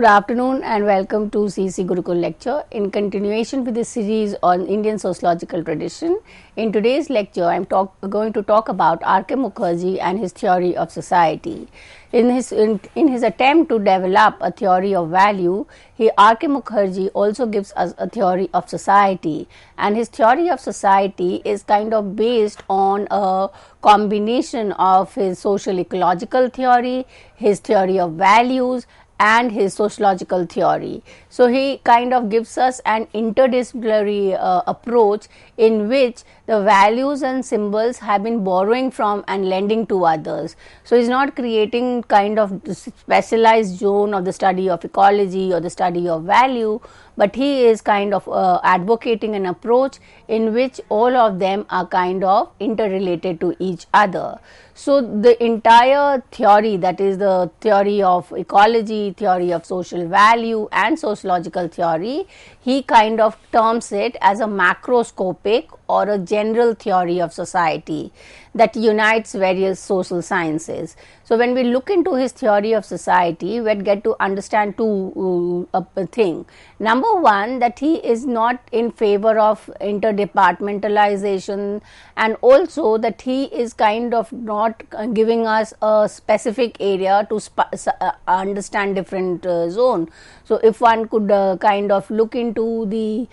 Good afternoon and welcome to CEC Gurukul lecture. In continuation with the series on Indian sociological tradition, in today's lecture I am going to talk about R.K. Mukherjee and his theory of society. In his attempt to develop a theory of value, R.K. Mukherjee also gives us a theory of society, and his theory of society is kind of based on a combination of his social ecological theory, his theory of values, and his sociological theory. So, he kind of gives us an interdisciplinary approach in which the values and symbols have been borrowing from and lending to others. So, he is not creating kind of specialized zone of the study of ecology or the study of value, but he is kind of advocating an approach in which all of them are kind of interrelated to each other. So, the entire theory, that is the theory of ecology, theory of social value and sociological theory, he kind of terms it as a macroscopic or a general theory of society that unites various social sciences. So, when we look into his theory of society, we get to understand two things. Number one, that he is not in favor of interdepartmentalization, and also that he is kind of not giving us a specific area to understand different zone. So, if one could kind of look into the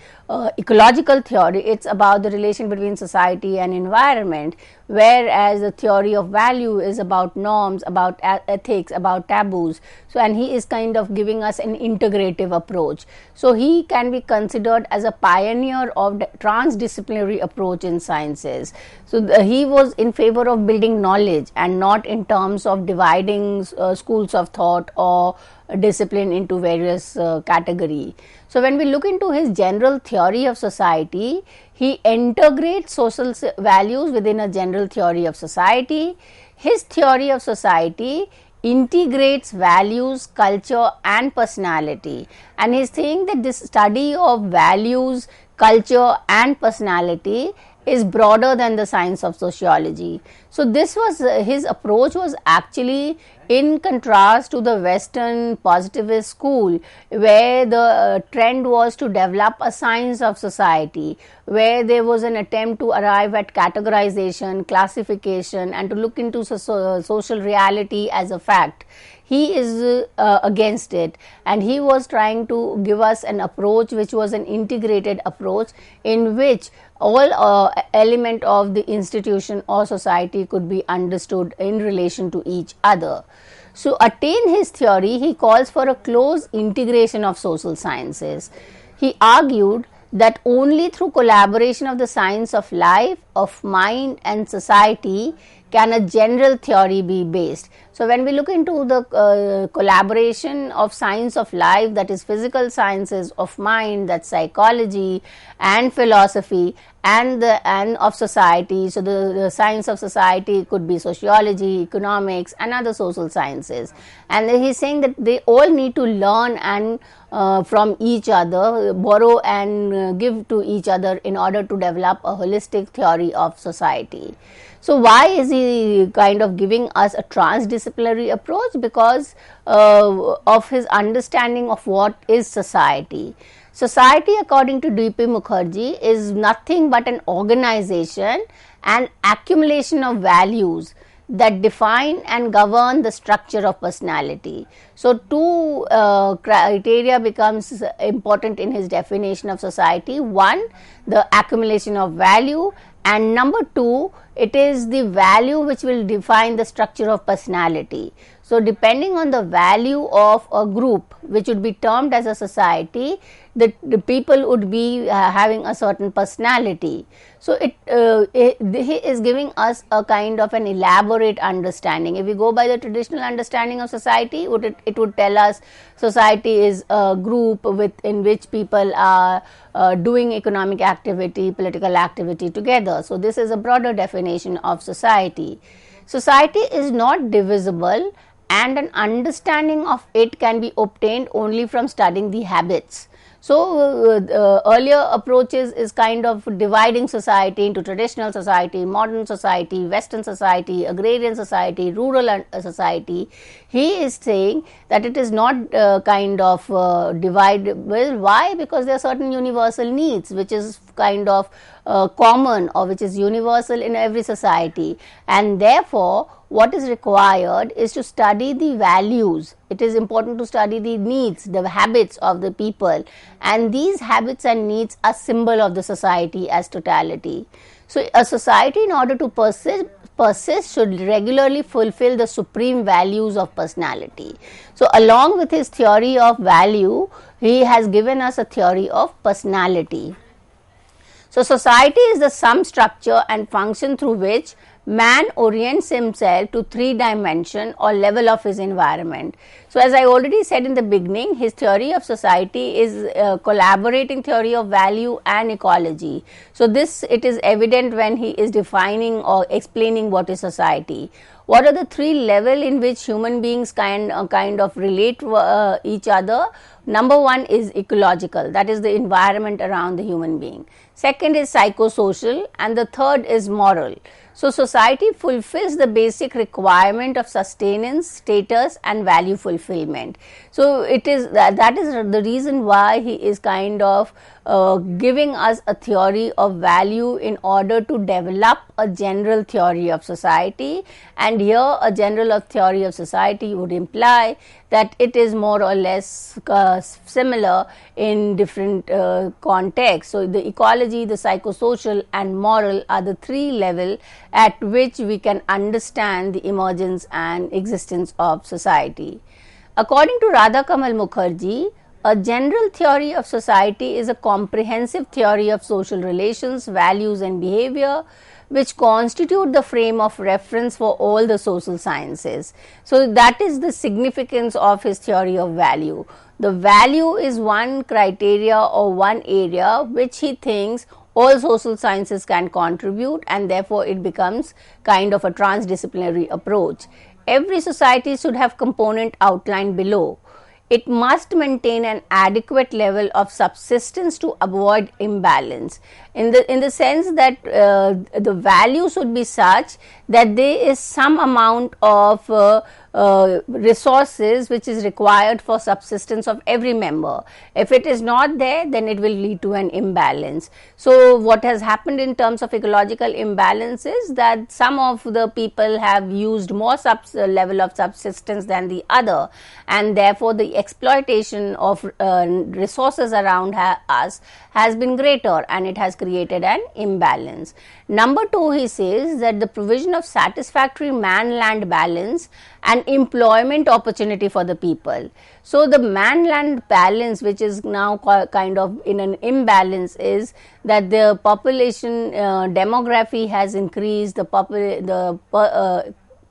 ecological theory, it is about the relation between society and environment, whereas the theory of value is about norms, about ethics, about taboos. So, and he is kind of giving us an integrative approach. So, he can be considered as a pioneer of the transdisciplinary approach in sciences. So, he was in favor of building knowledge and not in terms of dividing schools of thought or discipline into various category. So, when we look into his general theory of society, he integrates social values within a general theory of society. His theory of society integrates values, culture and personality, and he is saying that this study of values, culture and personality is broader than the science of sociology. So, this was his approach was actually in contrast to the Western positivist school, where the trend was to develop a science of society, where there was an attempt to arrive at categorization, classification and to look into social reality as a fact. He is against it, and he was trying to give us an approach which was an integrated approach in which all element of the institution or society could be understood in relation to each other. So, attain his theory, he calls for a close integration of social sciences. He argued that only through collaboration of the science of life, of mind and society can a general theory be based. So, when we look into the collaboration of science of life, that is physical sciences, of mind, that is psychology and philosophy, and of society. So, the science of society could be sociology, economics and other social sciences, and he is saying that they all need to learn and from each other, borrow and give to each other in order to develop a holistic theory of society. So, why is he kind of giving us a transdisciplinary approach? Because of his understanding of what is society. Society, according to D.P. Mukherjee, is nothing but an organization and accumulation of values that define and govern the structure of personality. So, two criteria becomes important in his definition of society. One, the accumulation of value, and number two, it is the value which will define the structure of personality. So, depending on the value of a group which would be termed as a society, the people would be having a certain personality. So, he is giving us a kind of an elaborate understanding. If we go by the traditional understanding of society, it would tell us society is a group in which people are doing economic activity, political activity together. So, this is a broader definition of society. Society is not divisible, and an understanding of it can be obtained only from studying the habits. So, earlier approaches is kind of dividing society into traditional society, modern society, Western society, agrarian society, rural society. He is saying that it is not kind of divisible. Why? Because there are certain universal needs which is kind of common or which is universal in every society, and therefore what is required is to study the values. It is important to study the needs, the habits of the people, and these habits and needs are symbol of the society as totality. So, a society, in order to persist should regularly fulfill the supreme values of personality. So, along with his theory of value, he has given us a theory of personality. So, society is the sum, structure and function through which man orients himself to three dimension or level of his environment. So, as I already said in the beginning, his theory of society is a collaborating theory of value and ecology. So, this it is evident when he is defining or explaining what is society. What are the three levels in which human beings kind of relate to each other? Number one is ecological, that is the environment around the human being. Second is psychosocial, and the third is moral. So, society fulfills the basic requirement of sustenance, status and value fulfillment. So, it is that is the reason why he is kind of giving us a theory of value in order to develop a general theory of society, and here a general theory of society would imply that it is more or less similar in different contexts. So, the ecology, the psychosocial and moral are the three levels at which we can understand the emergence and existence of society. According to Radhakamal Mukherjee, a general theory of society is a comprehensive theory of social relations, values and behavior, which constitute the frame of reference for all the social sciences. So, that is the significance of his theory of value. The value is one criteria or one area which he thinks all social sciences can contribute, and therefore, it becomes kind of a transdisciplinary approach. Every society should have component outlined below. It must maintain an adequate level of subsistence to avoid imbalance, in the sense that the value should be such that there is some amount of resources which is required for subsistence of every member. If it is not there, then it will lead to an imbalance. So, what has happened in terms of ecological imbalance is that some of the people have used more level of subsistence than the other, and therefore, the exploitation of resources around us has been greater, and it has created an imbalance. Number two, he says that the provision of satisfactory man-land balance and employment opportunity for the people. So, the man-land balance, which is now kind of in an imbalance, is that the population demography has increased, the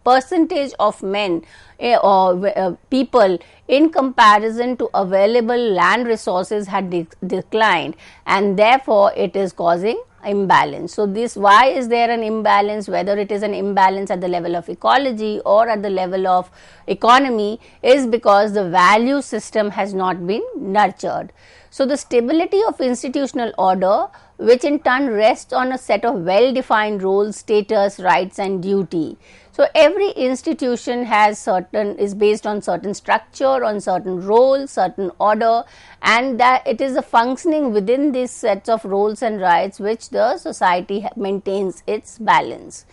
percentage of men or people in comparison to available land resources had declined, and therefore, it is causing imbalance. So, this why is there an imbalance, whether it is an imbalance at the level of ecology or at the level of economy, is because the value system has not been nurtured. So, the stability of institutional order, which in turn rests on a set of well defined roles, status, rights and duty. So, every institution is based on certain structure, on certain roles, certain order, and that it is the functioning within these sets of roles and rights which the society maintains its balance.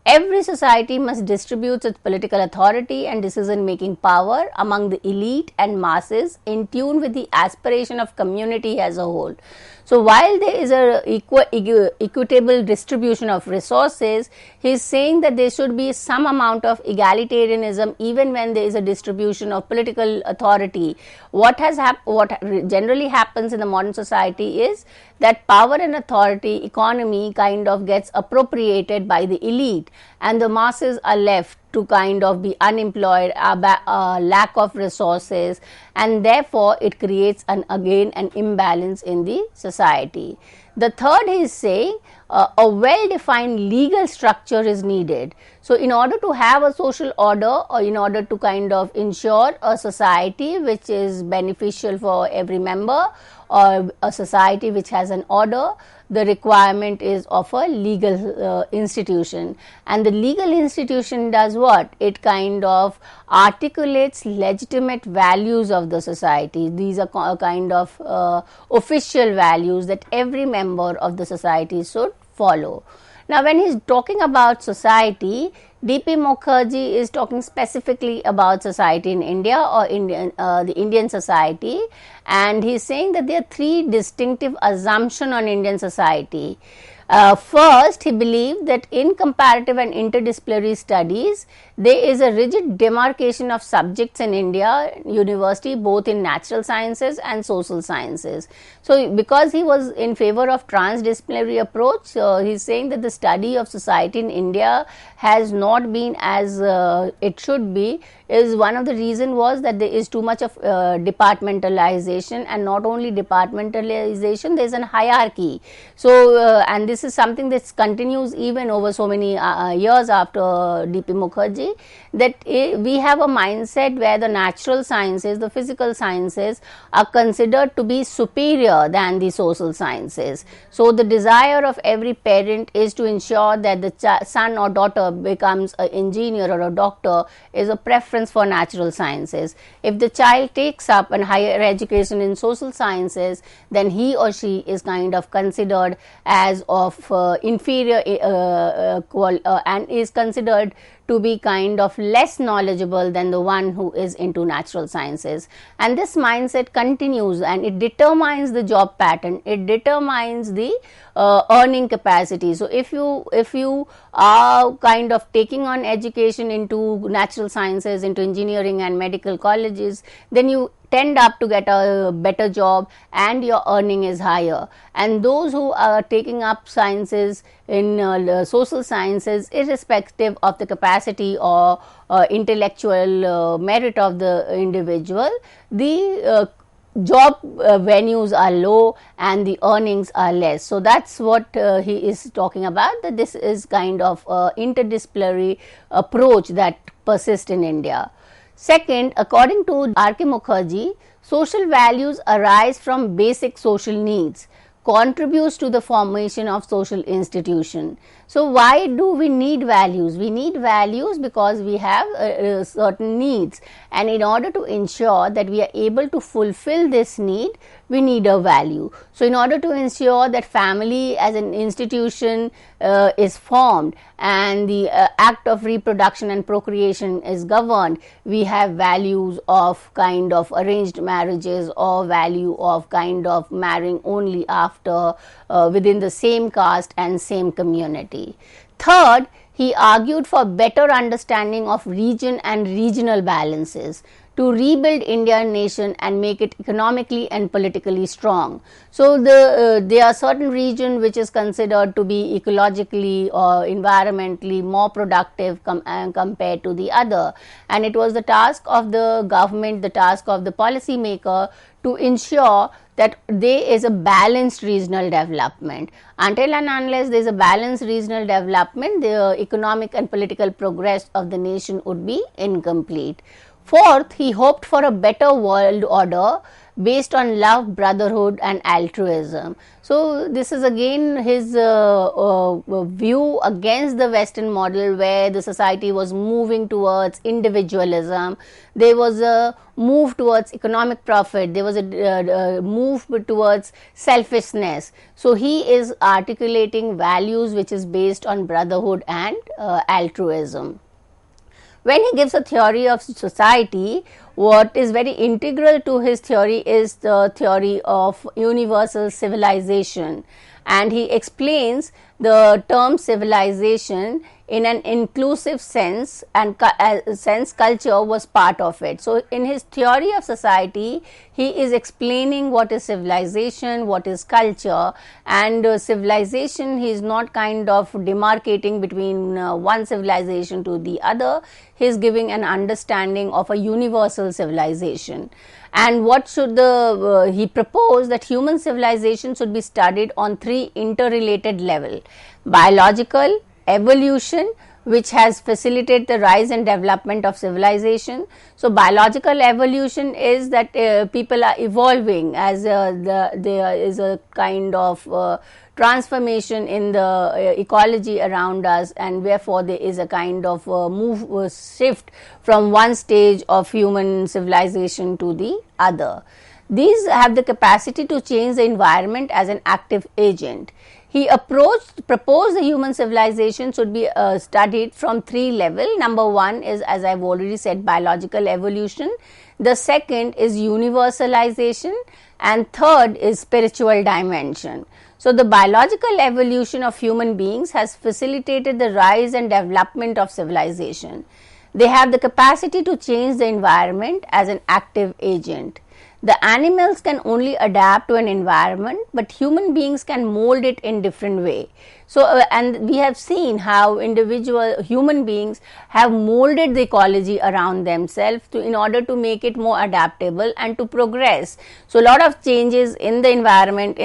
Every society must distribute its political authority and decision making power among the elite and masses in tune with the aspiration of community as a whole. So, while there is a equitable distribution of resources, he is saying that there should be some amount of egalitarianism even when there is a distribution of political authority. What generally happens in the modern society is that power and authority, economy kind of gets appropriated by the elite, and the masses are left to kind of be unemployed, lack of resources, and therefore it creates again an imbalance in the society. The third is saying a well defined legal structure is needed. So, in order to have a social order, or in order to kind of ensure a society which is beneficial for every member, or a society which has an order, the requirement is of a legal institution. And the legal institution does what? It kind of articulates legitimate values of the society. These are kind of official values that every member of the society should follow. Now, when he is talking about society, D.P. Mukherjee is talking specifically about society in India, or the Indian society, and he is saying that there are three distinctive assumptions on Indian society. First, he believed that in comparative and interdisciplinary studies, there is a rigid demarcation of subjects in India university, both in natural sciences and social sciences. So, because he was in favor of transdisciplinary approach, he is saying that the study of society in India has not been as it should be. Is one of the reason was that there is too much of departmentalization, and not only departmentalization, there is an hierarchy. So, and this is something that continues even over so many years after D.P. Mukherjee, that we have a mindset where the natural sciences, the physical sciences are considered to be superior than the social sciences. So, the desire of every parent is to ensure that the son or daughter becomes an engineer or a doctor is a preference for natural sciences. If the child takes up an higher education in social sciences, then he or she is kind of considered as of inferior and is considered to be kind of less knowledgeable than the one who is into natural sciences. And this mindset continues, and it determines the job pattern, it determines the earning capacity. So, if you are kind of taking on education into natural sciences, into engineering and medical colleges, then you tend up to get a better job and your earning is higher. And those who are taking up sciences in social sciences, irrespective of the capacity or intellectual merit of the individual, the job venues are low and the earnings are less. So, that is what he is talking about, that this is kind of interdisciplinary approach that persists in India. Second, according to R.K. Mukherjee, social values arise from basic social needs, contributes to the formation of social institution. So, why do we need values? We need values because we have certain needs, and in order to ensure that we are able to fulfill this need, we need a value. So, in order to ensure that family as an institution is formed and the act of reproduction and procreation is governed, we have values of kind of arranged marriages, or value of kind of marrying only after within the same caste and same community. Third, he argued for better understanding of region and regional balances to rebuild Indian nation and make it economically and politically strong. So, there are certain region which is considered to be ecologically or environmentally more productive compared to the other, and it was the task of the government, the task of the policy maker to ensure that there is a balanced regional development. Until and unless there is a balanced regional development, the economic and political progress of the nation would be incomplete. Fourth, he hoped for a better world order based on love, brotherhood and altruism. So, this is again his view against the Western model, where the society was moving towards individualism. There was a move towards economic profit, there was a move towards selfishness. So, he is articulating values which is based on brotherhood and altruism. When he gives a theory of society, what is very integral to his theory is the theory of universal civilization, and he explains the term civilization in an inclusive sense, and sense culture was part of it. So in his theory of society, he is explaining what is civilization, what is culture, and civilization, he is not kind of demarcating between one civilization to the other. He is giving an understanding of a universal civilization. And what should he proposed that human civilization should be studied on three interrelated levels: biological, evolution, which has facilitated the rise and development of civilization. So biological evolution is that people are evolving as there is a kind of transformation in the ecology around us, and therefore there is a kind of shift from one stage of human civilization to the other. These have the capacity to change the environment as an active agent. He proposed the human civilization should be studied from three levels. Number one is, as I have already said, biological evolution. The second is universalization, and third is spiritual dimension. So the biological evolution of human beings has facilitated the rise and development of civilization. They have the capacity to change the environment as an active agent. The animals can only adapt to an environment, but human beings can mold it in different way. So and we have seen how individual human beings have molded the ecology around themselves in order to make it more adaptable and to progress. So a lot of changes in the environment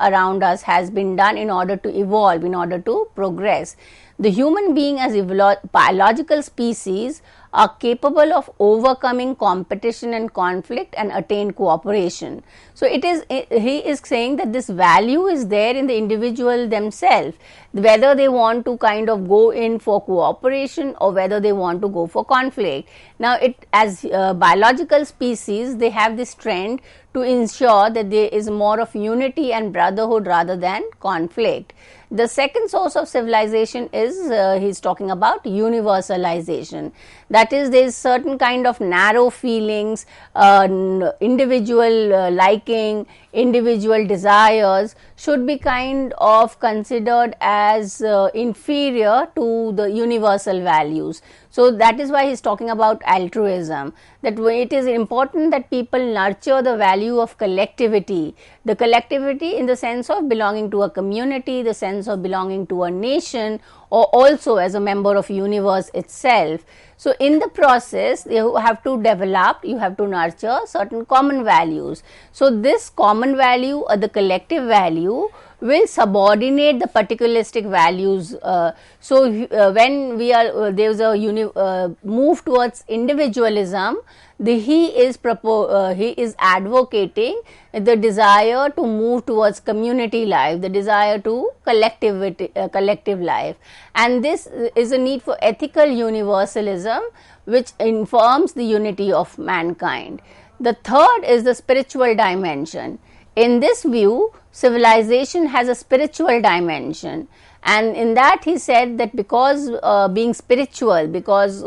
around us has been done in order to evolve, in order to progress. The human being as a biological species are capable of overcoming competition and conflict and attain cooperation. So he is saying that this value is there in the individual themselves, whether they want to kind of go in for cooperation or whether they want to go for conflict. Now as biological species, they have this trend to ensure that there is more of unity and brotherhood rather than conflict. The second source of civilization is he is talking about universalization. That is, there is certain kind of narrow feelings, individual liking, individual desires should be kind of considered as inferior to the universal values. So that is why he is talking about altruism, that it is important that people nurture the value of collectivity, the collectivity in the sense of belonging to a community, the sense of belonging to a nation, or also as a member of universe itself. So in the process, you have to develop, you have to nurture certain common values. So this common value or the collective value will subordinate the particularistic values. When we are there is a move towards individualism, he is advocating the desire to move towards community life, the desire to collective life, and this is a need for ethical universalism, which informs the unity of mankind. The third is the spiritual dimension. In this view, civilization has a spiritual dimension, and in that he said that because being spiritual, because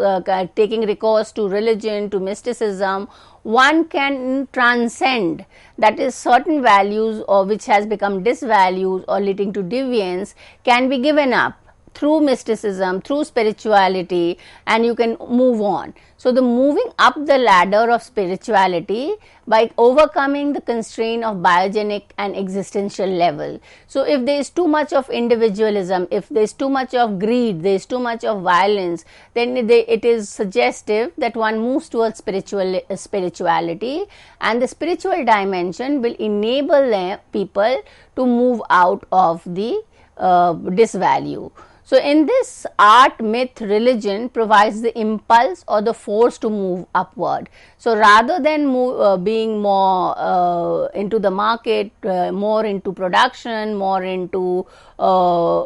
taking recourse to religion, to mysticism, one can transcend, that is, certain values or which has become disvalued or leading to deviance can be given up through mysticism, through spirituality, and you can move on. So the moving up the ladder of spirituality by overcoming the constraint of biogenic and existential level. So if there is too much of individualism, if there is too much of greed, there is too much of violence, then it is suggestive that one moves towards spirituality, and the spiritual dimension will enable people to move out of the disvalue. So in this, art, myth, religion provides the impulse or the force to move upward. So rather than being more into the market, more into production, more into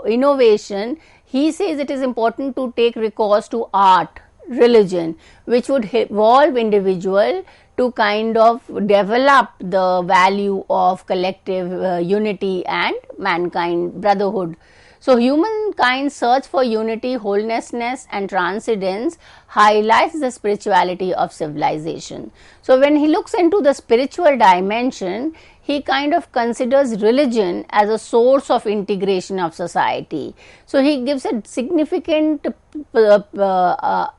innovation, he says it is important to take recourse to art, religion, which would evolve individual to kind of develop the value of collective unity and mankind brotherhood. So humankind's search for unity, wholenessness and transcendence highlights the spirituality of civilization. So when he looks into the spiritual dimension, he kind of considers religion as a source of integration of society. So, he gives a significant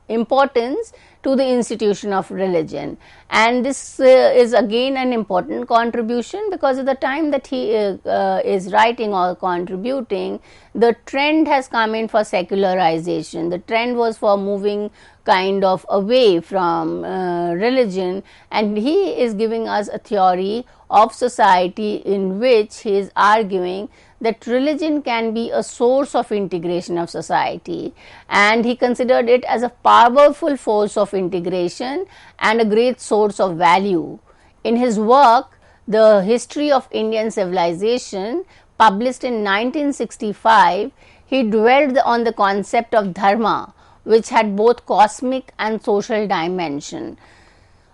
importance to the institution of religion, and this is again an important contribution, because at the time that he is writing or contributing, the trend has come in for secularization. The trend was for moving kind of away from religion, and he is giving us a theory of society in which he is arguing that religion can be a source of integration of society, and he considered it as a powerful force of integration and a great source of value. In his work, The History of Indian Civilization, published in 1965, he dwelled on the concept of Dharma, which had both cosmic and social dimension.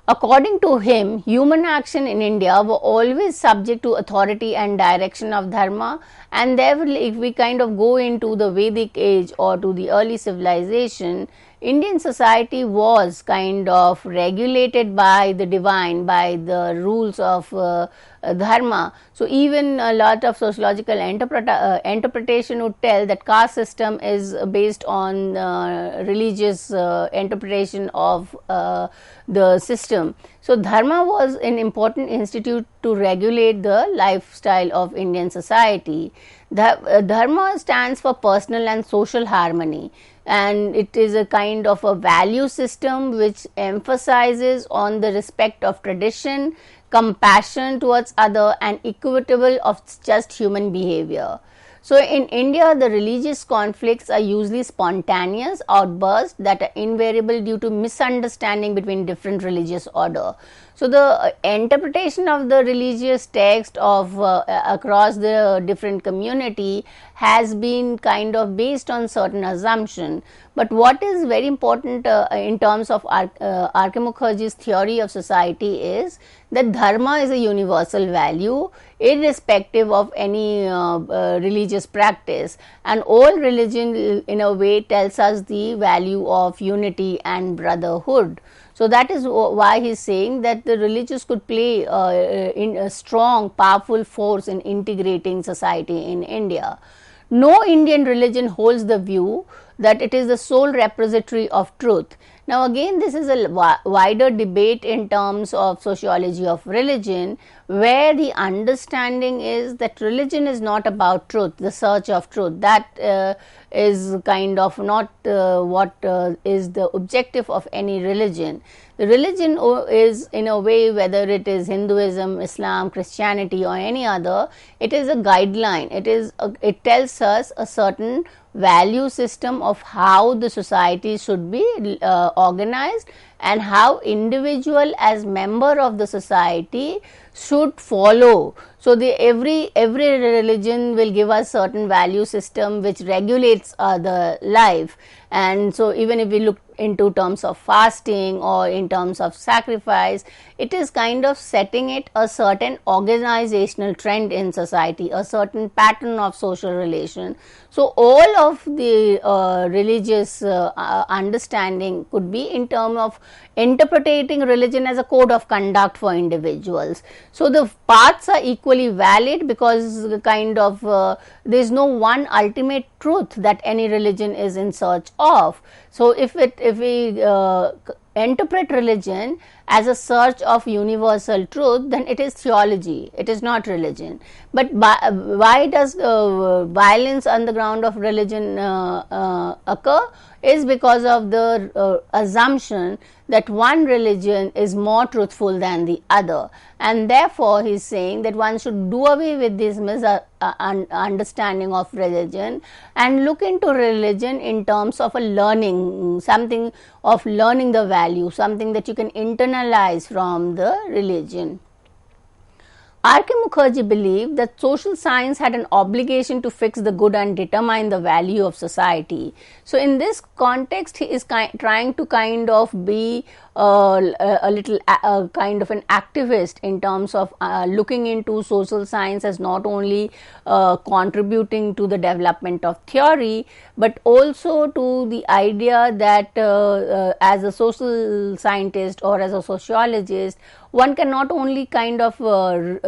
According to him, human action in India were always subject to authority and direction of Dharma, and therefore, if we kind of go into the Vedic age or to the early civilization, Indian society was kind of regulated by the divine, by the rules of Dharma. So, even a lot of sociological interpretation would tell that caste system is based on religious interpretation of the system. So, Dharma was an important institute to regulate the lifestyle of Indian society. Dharma stands for personal and social harmony, and it is a kind of a value system which emphasizes on the respect of tradition, compassion towards other, and equitable of just human behavior. So, in India, the religious conflicts are usually spontaneous outbursts that are invariable due to misunderstanding between different religious order. So, the interpretation of the religious text of across the different community has been kind of based on certain assumption. But what is very important in terms of R.K. Mukherjee's theory of society is that Dharma is a universal value irrespective of any religious practice, and all religion in a way tells us the value of unity and brotherhood. So, that is why he is saying that the religious could play in a strong, powerful force in integrating society in India. No Indian religion holds the view that it is the sole repository of truth. Now, again, this is a wider debate in terms of sociology of religion, where the understanding is that religion is not about truth, the search of truth. That is kind of not what is the objective of any religion. The religion is, in a way, whether it is Hinduism, Islam, Christianity or any other, it is a guideline. It tells us a certain value system of how the society should be organized, and how individual as member of the society should follow. So, every religion will give us certain value system which regulates the life, and so even if we look into terms of fasting or in terms of sacrifice, it is kind of setting it a certain organizational trend in society, a certain pattern of social relation. So, all of the religious understanding could be in terms of interpreting religion as a code of conduct for individuals. So, the paths are equally valid, because kind of there is no one ultimate truth that any religion is in search of. So, if we interpret religion as a search of universal truth, then it is theology, it is not religion. But why does violence on the ground of religion occur? Is because of the assumption that one religion is more truthful than the other, and therefore he is saying that one should do away with this misunderstanding of religion and look into religion in terms of a learning, something of learning the value, something that you can internalize from the religion. R.K. Mukherjee believed that social science had an obligation to fix the good and determine the value of society. So, in this context, he is trying to kind of be a little kind of an activist in terms of looking into social science as not only contributing to the development of theory, but also to the idea that as a social scientist or as a sociologist, one can not only kind of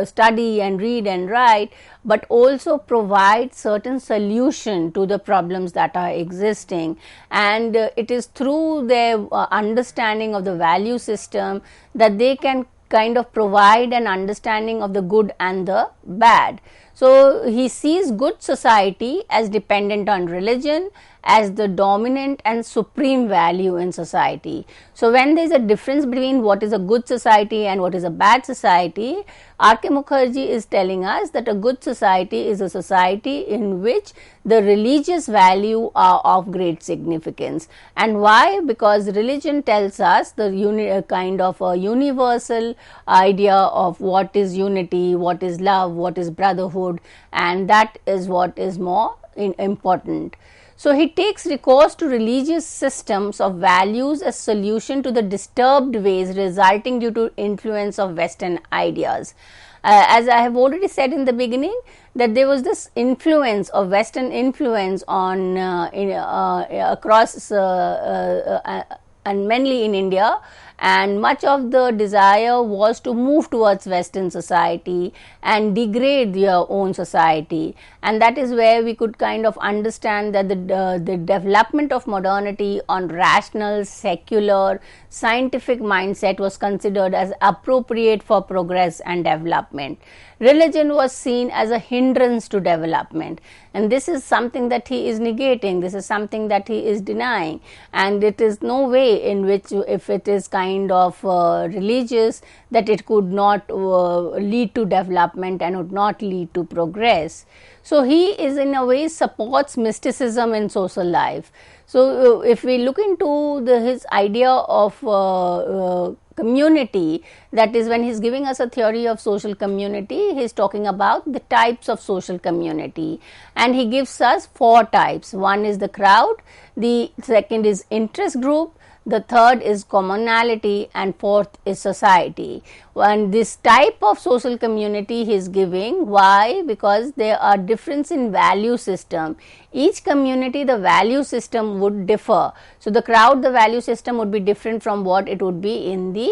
study and read and write, but also provide certain solution to the problems that are existing, and it is through their understanding of the value system that they can kind of provide an understanding of the good and the bad. So, he sees good society as dependent on religion as the dominant and supreme value in society. So, when there is a difference between what is a good society and what is a bad society, R.K. Mukherjee is telling us that a good society is a society in which the religious value are of great significance. And why? Because religion tells us the kind of a universal idea of what is unity, what is love, what is brotherhood, and that is what is more important. So, he takes recourse to religious systems of values as solution to the disturbed ways resulting due to influence of Western ideas. As I have already said in the beginning, that there was this influence of Western influence on across and mainly in India, and much of the desire was to move towards Western society and degrade their own society, and that is where we could kind of understand that the development of modernity on rational, secular, scientific mindset was considered as appropriate for progress and development. Religion was seen as a hindrance to development, and this is something that he is negating, this is something that he is denying, and it is no way in which, if it is kind of religious, that it could not lead to development and would not lead to progress. So, he is in a way supports mysticism in social life. So, if we look into his idea of community, that is when he is giving us a theory of social community, he is talking about the types of social community, and he gives us 4 types. One is the crowd, the second is interest group, the third is commonality, and fourth is society. And this type of social community he is giving, why? Because there are difference in value system. Each community, the value system would differ. So, the crowd, the value system would be different from what it would be in the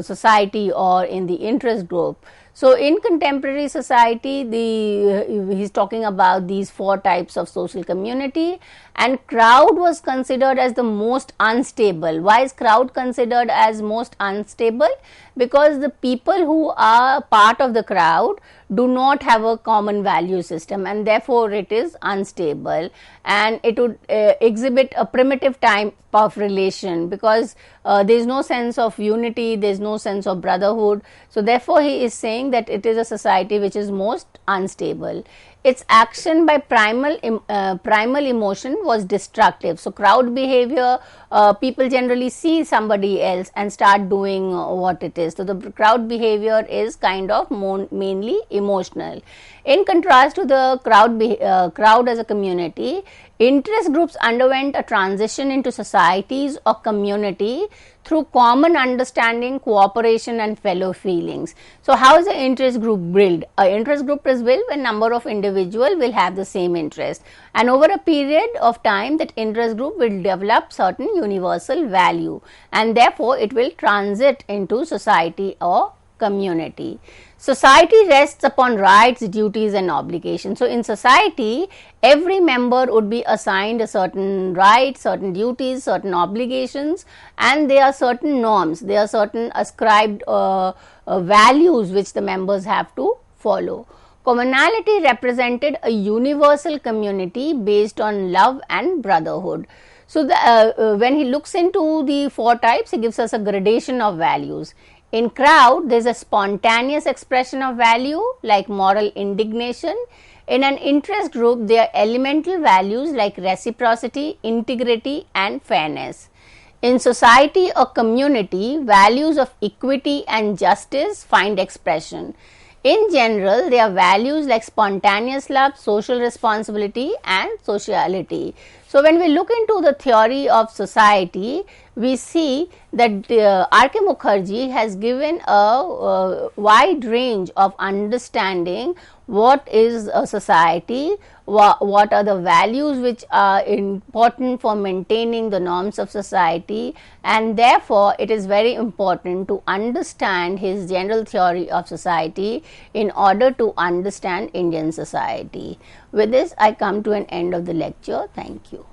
society or in the interest group. So, in contemporary society, he is talking about these 4 types of social community, and crowd was considered as the most unstable. Why is crowd considered as most unstable? Because the people who are part of the crowd do not have a common value system, and therefore it is unstable, and it would exhibit a primitive type of relation, because there is no sense of unity, there is no sense of brotherhood. So, therefore, he is saying that it is a society which is most unstable. Its action by primal emotion was destructive. So, crowd behavior, people generally see somebody else and start doing what it is. So, the crowd behavior is kind of mainly emotional. In contrast to the crowd as a community, interest groups underwent a transition into societies or community through common understanding, cooperation, and fellow feelings. So, how is the interest group built? An interest group is built when number of individuals will have the same interest, and over a period of time that interest group will develop certain universal value, and therefore, it will transit into society or community. Society rests upon rights, duties, and obligations. So, in society, every member would be assigned a certain rights, certain duties, certain obligations, and there are certain norms, there are certain ascribed values which the members have to follow. Commonality represented a universal community based on love and brotherhood. So, when he looks into the 4 types, he gives us a gradation of values. In crowd, there is a spontaneous expression of value like moral indignation. In an interest group, there are elemental values like reciprocity, integrity, and fairness. In society or community, values of equity and justice find expression. In general, there are values like spontaneous love, social responsibility, and sociality. So, when we look into the theory of society, we see that R.K. Mukherjee has given a wide range of understanding what is a society, what are the values which are important for maintaining the norms of society, and therefore it is very important to understand his general theory of society in order to understand Indian society. With this, I come to an end of the lecture. Thank you.